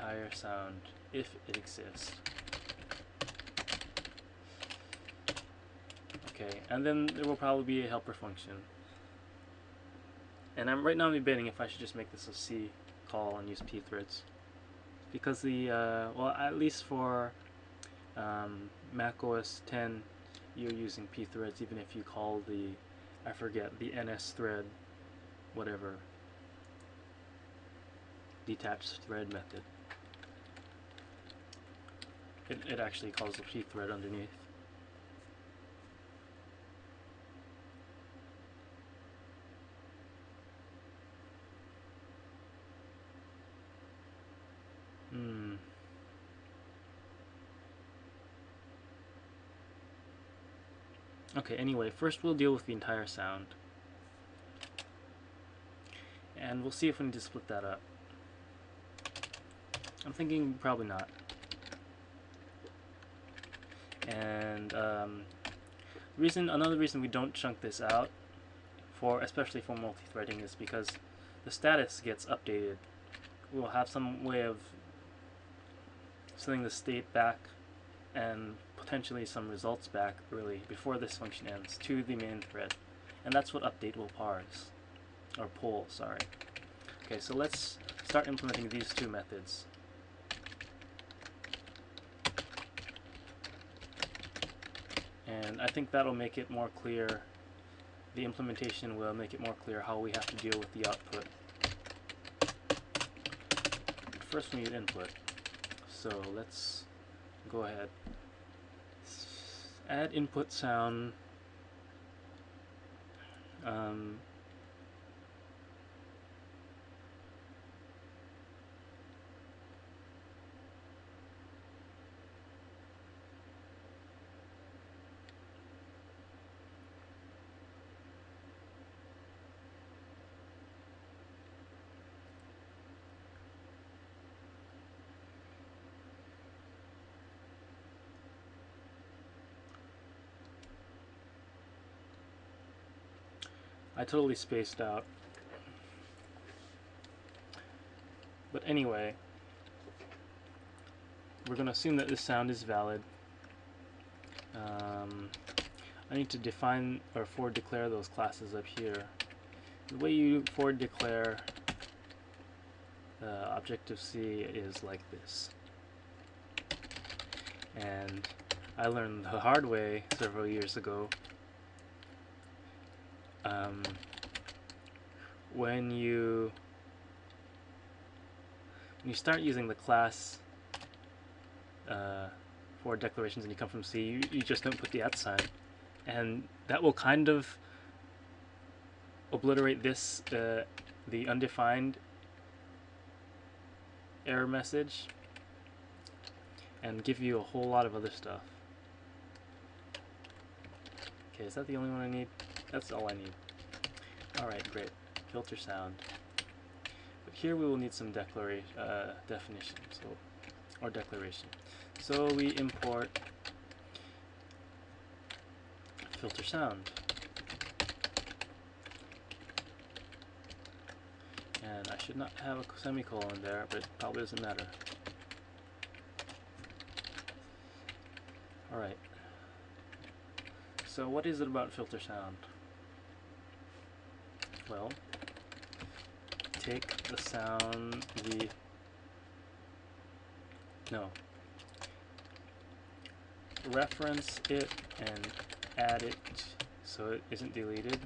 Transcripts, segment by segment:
entire sound if it exists. Okay, and then there will probably be a helper function. And right now I'm debating if I should just make this a C call and use pthreads, because the well, at least for Mac OS 10, you're using pthreads even if you call the, I forget, the ns thread whatever detached thread method. It actually calls the pthread underneath. Okay, anyway, first we'll deal with the entire sound. And we'll see if we need to split that up. I'm thinking probably not. And another reason we don't chunk this out, especially for multi-threading, is because the status gets updated. We'll have some way of sending the state back and potentially some results back early before this function ends to the main thread, and that's what update will parse, or pull, sorry. Okay, so let's start implementing these two methods. And I think that'll make it more clear, the implementation will make it more clear how we have to deal with the output. But first we need input, so let's go ahead. Add input sound. I totally spaced out. But anyway, we're going to assume that this sound is valid. I need to define or forward declare those classes up here. The way you forward declare Objective-C is like this. And I learned the hard way several years ago. When you start using the class for declarations and you come from C, you just don't put the @ sign, and that will kind of obliterate this the undefined error message and give you a whole lot of other stuff. Okay, is that the only one I need? That's all I need. Alright, great. Filter sound. But here we will need some definition, or declaration. So we import filter sound. And I should not have a semicolon there, but it probably doesn't matter. Alright. So what is it about filter sound? Well, take the sound reference it and add it so it isn't deleted.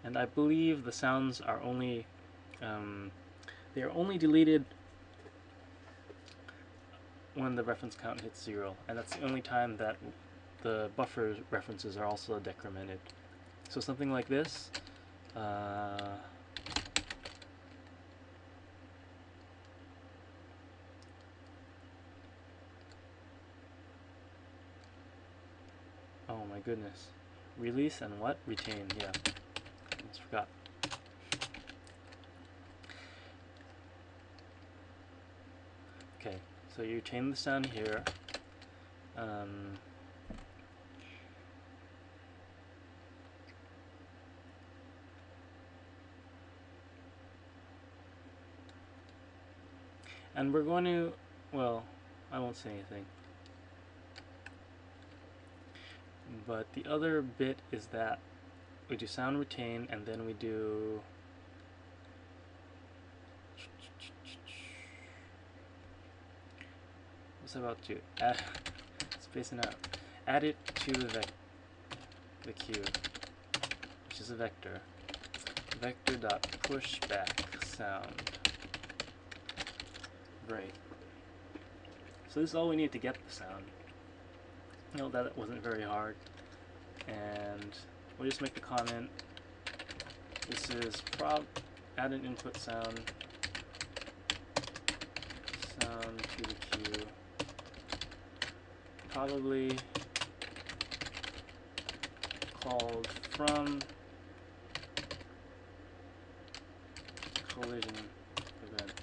And I believe the sounds are only they are only deleted when the reference count hits 0, and that's the only time that the buffer references are also decremented. So something like this. Oh my goodness. Release and what? Retain, yeah. Almost forgot. Okay, so you retain the sound here. And we're going to, well, I won't say anything. But the other bit is that we do sound retain, and then we do what's I about to add? Spacing out. Add it to the queue, which is a vector. Vector dot pushback sound. Right. So this is all we need to get the sound. You know, that wasn't very hard. And we'll just make the comment. This is add an input sound. Sound to the queue. Probably called from collision event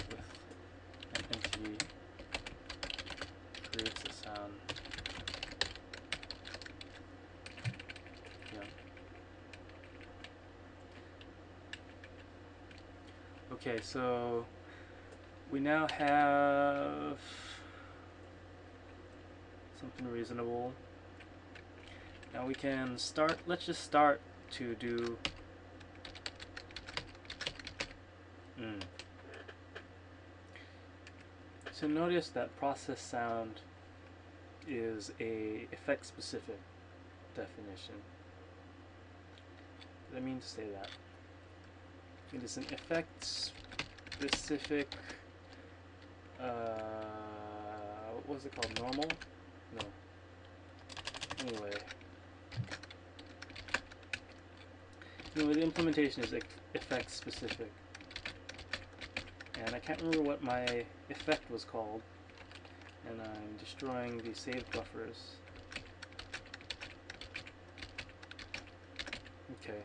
with an entity creates a sound. Yeah. Okay, so we now have something reasonable. Now we can start, let's just start to do So notice that process sound is a effect specific definition. What do I mean to say that? It is an effect specific what was it called? Normal? No. Anyway. The implementation is effect specific. And I can't remember what my effect was called. And I'm destroying the saved buffers. Okay.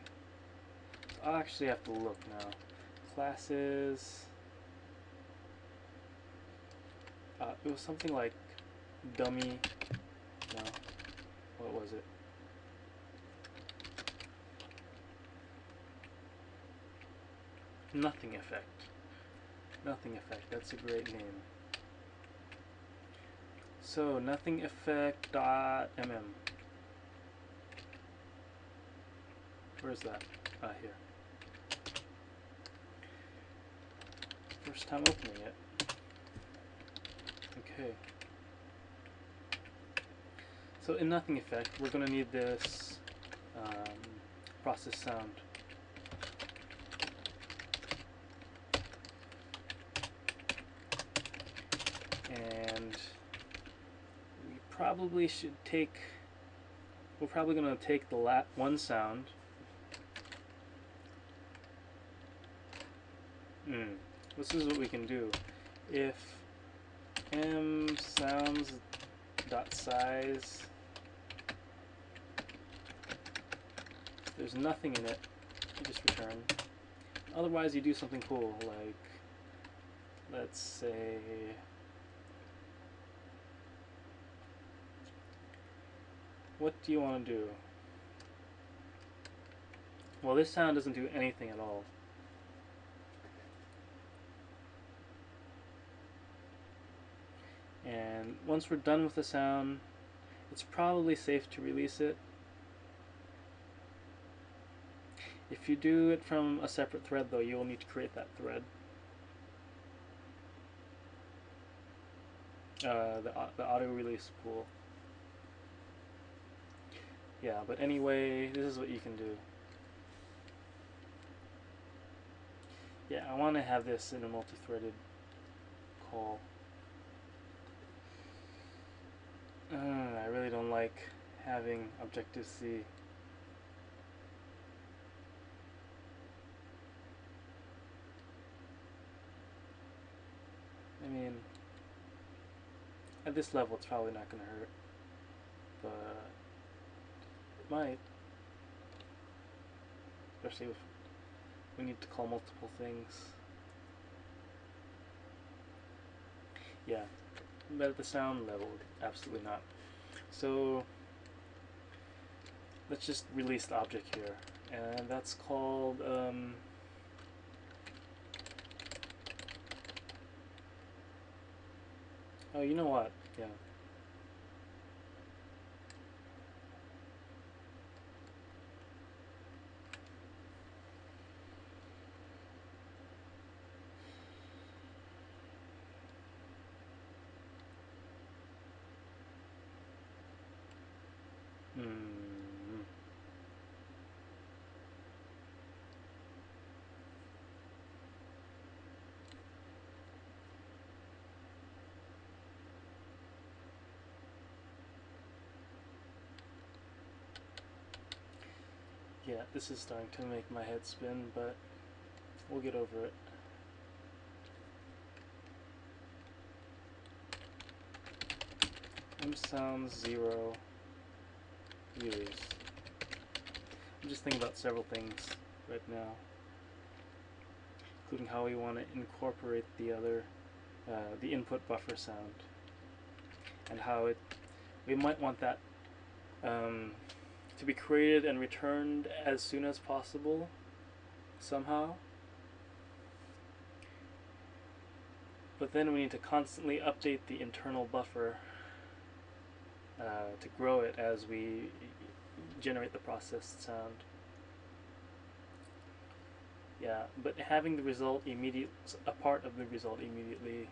So I'll actually have to look now. Classes. It was something like dummy. No. What was it? Nothing effect. Nothing effect. That's a great name. So nothing effect dot mm. Where's that? Here. First time opening it. Okay. So in nothing effect, we're going to need this process sound. And we probably should take, we're probably going to take the one sound. This is what we can do. If m sounds dot size, there's nothing in it, you just return. Otherwise you do something cool, like let's say what do you want to do? Well, this sound doesn't do anything at all. And once we're done with the sound, it's probably safe to release it. If you do it from a separate thread though, you will need to create that thread. The auto release pool. Yeah, but anyway, this is what you can do. Yeah, I want to have this in a multi-threaded call. I really don't like having Objective-C. I mean, at this level it's probably not going to hurt, but it might. Especially if we need to call multiple things. Yeah, but at the sound level, absolutely not. So let's just release the object here, and that's called Oh, you know what? Yeah. Hmm. Yeah, this is starting to make my head spin, but we'll get over it. Sounds 0 use. I'm just thinking about several things right now, including how we want to incorporate the input buffer sound, and how we might want that to be created and returned as soon as possible somehow. But then we need to constantly update the internal buffer to grow it as we generate the processed sound. Yeah, but having the result a part of the result immediately,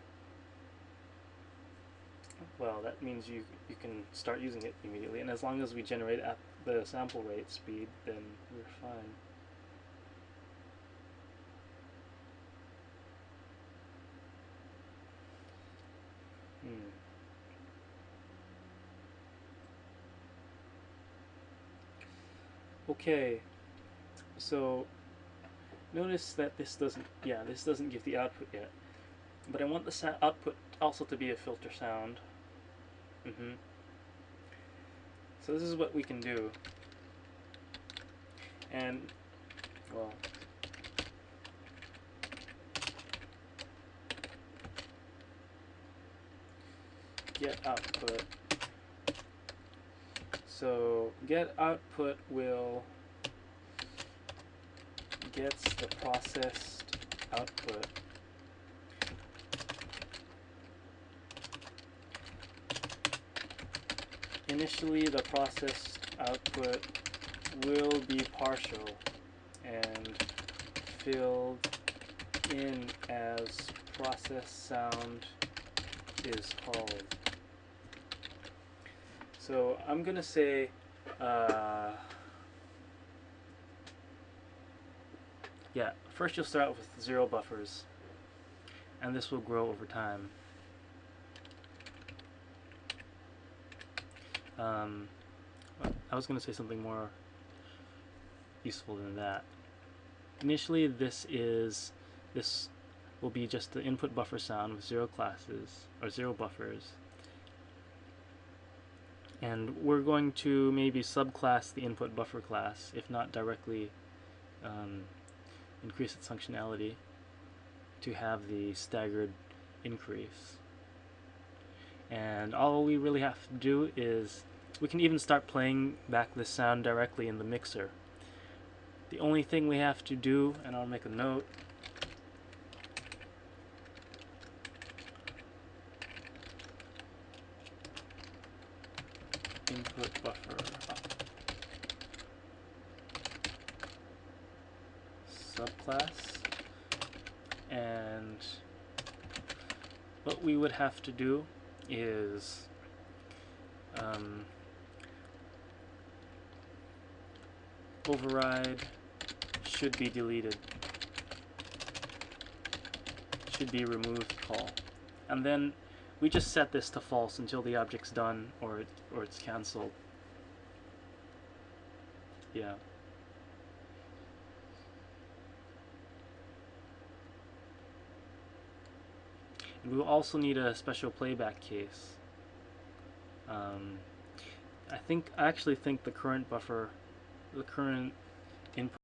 well, that means you can start using it immediately, and as long as we generate at the sample rate speed, then we're fine. Okay, so notice that this doesn't give the output yet, but I want the output also to be a filter sound. So this is what we can do, and well, get output. So get output will gets the processed output initially. The processed output will be partial and filled in as processed sound is called. So I'm gonna say yeah, first you'll start with 0 buffers, and this will grow over time. I was going to say something more useful than that. Initially, this will be just the input buffer sound with 0 classes, or 0 buffers. And we're going to maybe subclass the input buffer class, if not directly increase its functionality to have the staggered increase. And all we really have to do is, we can even start playing back this sound directly in the mixer. The only thing we have to do, and I'll make a note, input buffer subclass, and what we would have to do is override should be deleted, should be removed call, and then we just set this to false until the object's done or it's cancelled. Yeah. And we will also need a special playback case. I actually think the current input